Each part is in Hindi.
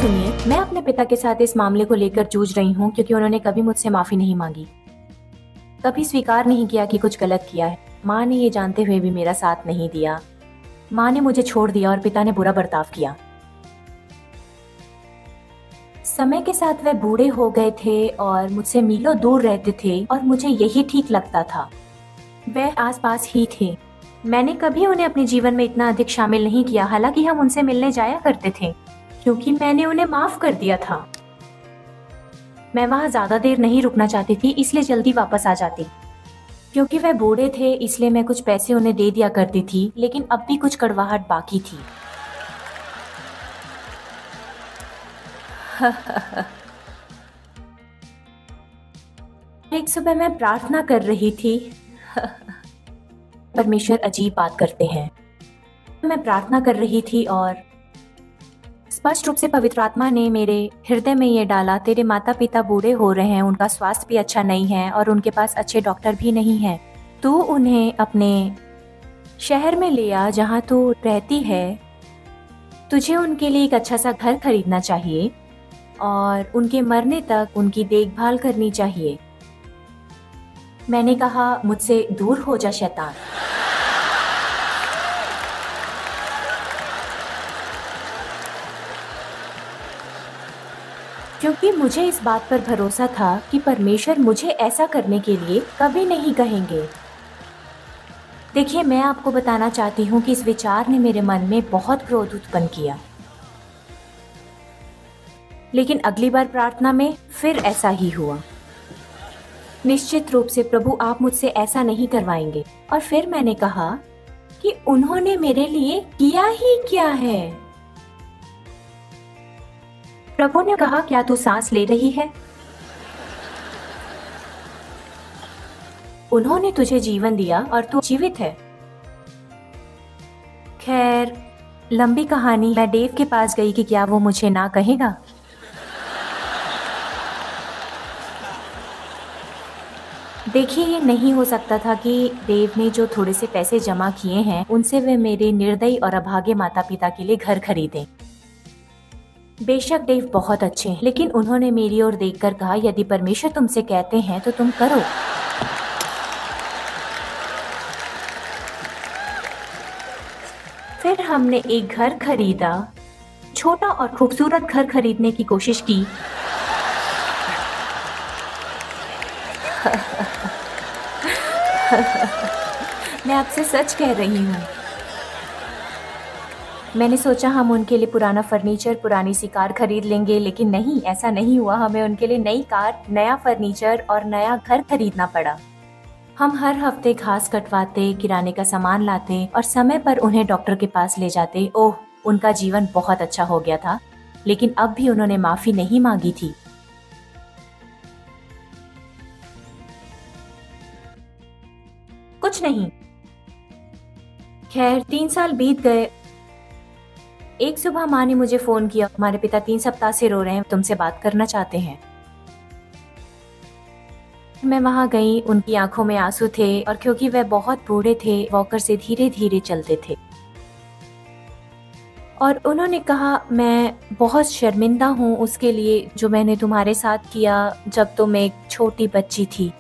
सुनिए, मैं अपने पिता के साथ इस मामले को लेकर जूझ रही हूँ क्योंकि उन्होंने कभी मुझसे माफी नहीं मांगी, कभी स्वीकार नहीं किया कि कुछ गलत किया है। माँ ने ये जानते हुए भी मेरा साथ नहीं दिया। माँ ने मुझे छोड़ दिया और पिता ने बुरा बर्ताव किया। समय के साथ वे बूढ़े हो गए थे और मुझसे मीलों दूर रहते थे और मुझे यही ठीक लगता था। वे आसपास ही थे। मैंने कभी उन्हें अपने जीवन में इतना अधिक शामिल नहीं किया, हालांकि हम उनसे मिलने जाया करते थे क्योंकि मैंने उन्हें माफ कर दिया था। मैं वहां ज्यादा देर नहीं रुकना चाहती थी, इसलिए जल्दी वापस आ जाती। क्योंकि वह बूढ़े थे इसलिए मैं कुछ पैसे उन्हें दे दिया करती थी, लेकिन अब भी कुछ कड़वाहट बाकी थी। एक सुबह मैं प्रार्थना कर रही थी। परमेश्वर अजीब बात करते हैं। मैं प्रार्थना कर रही थी और स्पष्ट रूप से पवित्र आत्मा ने मेरे हृदय में ये डाला, तेरे माता पिता बूढ़े हो रहे हैं, उनका स्वास्थ्य भी अच्छा नहीं है और उनके पास अच्छे डॉक्टर भी नहीं हैं। तू उन्हें अपने शहर में ले आ जहाँ तू रहती है। तुझे उनके लिए एक अच्छा सा घर खरीदना चाहिए और उनके मरने तक उनकी देखभाल करनी चाहिए। मैंने कहा, मुझसे दूर हो जा शैतान। क्योंकि मुझे इस बात पर भरोसा था कि परमेश्वर मुझे ऐसा करने के लिए कभी नहीं कहेंगे। देखिए, मैं आपको बताना चाहती हूँ कि इस विचार ने मेरे मन में बहुत क्रोध उत्पन्न किया, लेकिन अगली बार प्रार्थना में फिर ऐसा ही हुआ। निश्चित रूप से प्रभु, आप मुझसे ऐसा नहीं करवाएंगे। और फिर मैंने कहा कि उन्होंने मेरे लिए किया ही क्या है। प्रभु ने कहा, क्या तू सांस ले रही है? उन्होंने तुझे जीवन दिया और तू जीवित है। खैर, लंबी कहानी। मैं डेव के पास गई कि क्या वो मुझे ना कहेगा। देखिए, ये नहीं हो सकता था कि देव ने जो थोड़े से पैसे जमा किए हैं उनसे वे मेरे निर्दयी और अभागे माता पिता के लिए घर खरीदें। बेशक देव बहुत अच्छे हैं, लेकिन उन्होंने मेरी ओर देखकर कहा, यदि परमेश्वर तुमसे कहते हैं तो तुम करो। फिर हमने एक घर खरीदा, छोटा और खूबसूरत घर खरीदने की कोशिश की। मैं आपसे सच कह रही हूँ। मैंने सोचा हम उनके लिए पुराना फर्नीचर, पुरानी सी कार खरीद लेंगे, लेकिन नहीं, ऐसा नहीं हुआ। हमें उनके लिए नई कार, नया फर्नीचर और नया घर खरीदना पड़ा। हम हर हफ्ते घास कटवाते, किराने का सामान लाते और समय पर उन्हें डॉक्टर के पास ले जाते। ओह, उनका जीवन बहुत अच्छा हो गया था, लेकिन अब भी उन्होंने माफी नहीं मांगी थी। कुछ नहीं। खैर, 3 साल बीत गए। एक सुबह माँ ने मुझे फोन किया, हमारे पिता 3 सप्ताह से रो रहे हैं, तुमसे बात करना चाहते हैं। मैं वहां गई। उनकी आंखों में आंसू थे और क्योंकि वह बहुत बूढ़े थे, वॉकर से धीरे धीरे चलते थे। और उन्होंने कहा, मैं बहुत शर्मिंदा हूँ उसके लिए जो मैंने तुम्हारे साथ किया जब तुम एक छोटी बच्ची थी।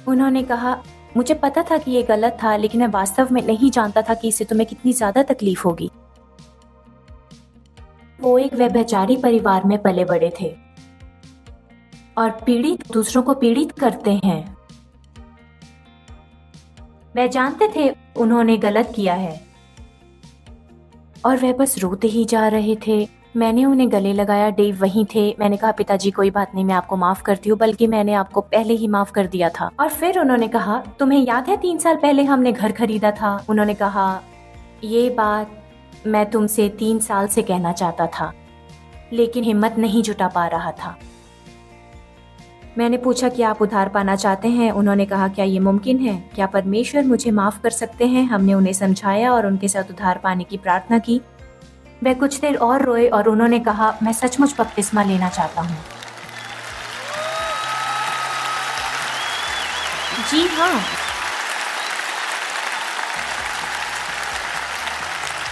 उन्होंने कहा, मुझे पता था कि ये गलत था, लेकिन मैं वास्तव में नहीं जानता था कि इससे तुम्हें कितनी ज्यादा तकलीफ होगी। वो एक व्यभिचारी परिवार में पले बड़े थे और पीड़ित दूसरों को पीड़ित करते हैं। वे जानते थे उन्होंने गलत किया है और वह बस रोते ही जा रहे थे। मैंने उन्हें गले लगाया। डेव वहीं थे। मैंने कहा, पिताजी कोई बात नहीं, मैं आपको माफ करती हूँ, बल्कि मैंने आपको पहले ही माफ कर दिया था। और फिर उन्होंने कहा, तुम्हें याद है 3 साल पहले हमने घर खरीदा था? उन्होंने कहा, ये बात मैं तुमसे 3 साल से कहना चाहता था, लेकिन हिम्मत नहीं जुटा पा रहा था। मैंने पूछा, क्या आप उधार पाना चाहते हैं? उन्होंने कहा, क्या ये मुमकिन है? क्या परमेश्वर मुझे माफ कर सकते हैं? हमने उन्हें समझाया और उनके साथ उधार पाने की प्रार्थना की। वे कुछ देर और रोए और उन्होंने कहा, मैं सचमुच बपतिस्मा लेना चाहता हूँ। जी हाँ।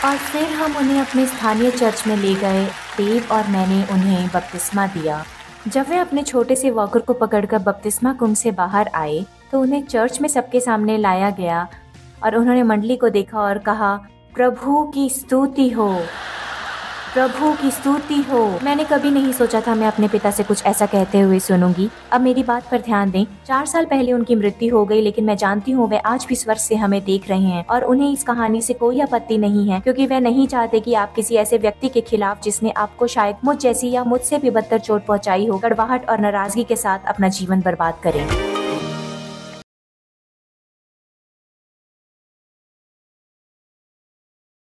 और फिर हम उन्हें अपने स्थानीय चर्च में ले गए डेव और मैंने उन्हें बपतिस्मा दिया। जब वे अपने छोटे से वॉकर को पकड़कर बपतिस्मा कुंड से बाहर आए तो उन्हें चर्च में सबके सामने लाया गया और उन्होंने मंडली को देखा और कहा, प्रभु की स्तुति हो, प्रभु की स्तुति हो। मैंने कभी नहीं सोचा था मैं अपने पिता से कुछ ऐसा कहते हुए सुनूंगी। अब मेरी बात पर ध्यान दें। 4 साल पहले उनकी मृत्यु हो गई, लेकिन मैं जानती हूँ वे आज भी स्वर्ग से हमें देख रहे हैं और उन्हें इस कहानी से कोई आपत्ति नहीं है, क्योंकि वे नहीं चाहते कि आप किसी ऐसे व्यक्ति के खिलाफ जिसने आपको शायद मुझ जैसी या मुझसे भी बदतर चोट पहुंचाई हो, कड़वाहट और नाराजगी के साथ अपना जीवन बर्बाद करें।